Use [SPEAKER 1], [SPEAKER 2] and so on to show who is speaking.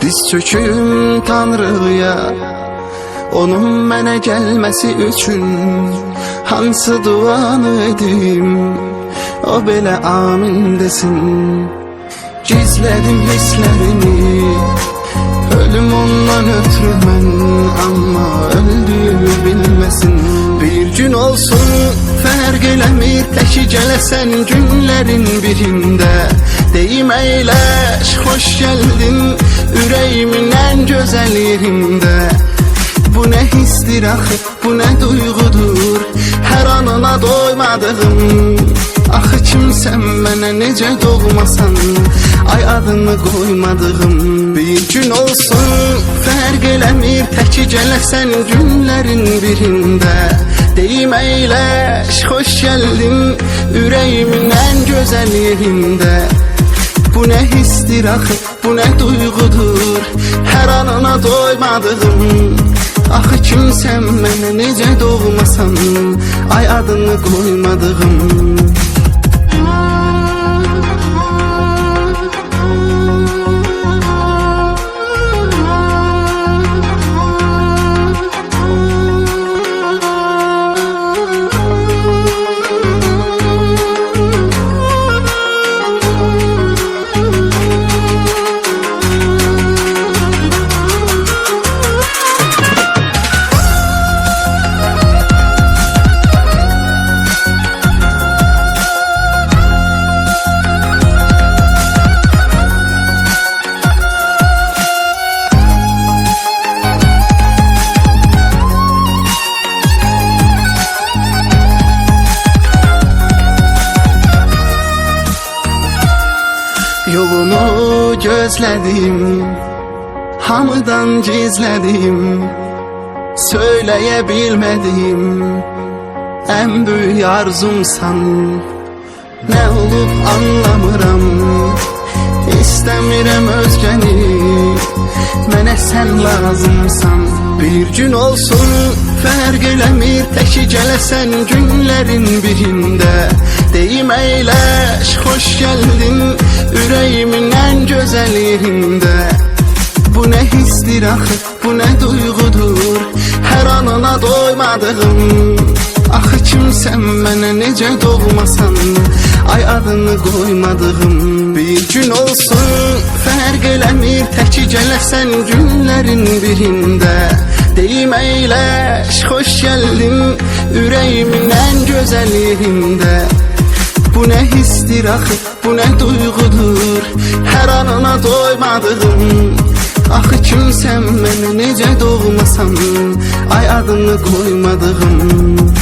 [SPEAKER 1] Diz çöküm Tanrıya, onun mənə gəlməsi üçün hansı duanı edim, o belə amin desin. Gizlədim hisslərimi, ölüm ondan ötürü mən, amma öldüyümü bilməsin. Bir gün olsun fərq eləmir, təki gələsən günlərin birində. Deyim əyləş, xoş gəldin ürəyimin ən gözəl yerində. Bu nə histir axı, bu nə duyğudur, hər anına doymadığım. Axı kimsən mənə necə doğmasan, ay adını qoymadığım. Bir gün olsun fərq eləmir, təki gələsən günlərin birində. Deyim əyləş, xoş gəldin ürəyimin ən gözəl yerində. Bu nə histir axı, bu nə duyğudur, hər anına doymadığım. Axı kimsən mənə necə doğmasan, ay adını qoymadığım. Yolunu gözlədim, hamıdan gizlədim, söyləyə bilmədim, ən böyük arzumsan. Nə olub anlamıram, istəmirəm özgəni, mənə sən lazımsan. Bir gün olsun fərq eləmir, təki gələsən günlərin birində. Deyim əyləş, xoş gəldin ürəyimin ən gözəl yerində. Bu nə histir axı, bu nə duyğudur, hər anına doymadığım. Axı kimsən mənə necə doğmasan, ay adını qoymadığım. Bir gün olsun fərq eləmir, təki gələsən günlərin birində. Deyim əyləş, xoş gəldin ürəyimin ən gözəl yerində. Bu nə histir axı, bu nə duyğudur, hər anına doymadığım. Axı kimsən mənə necə doğmasan, ay adını qoymadığım.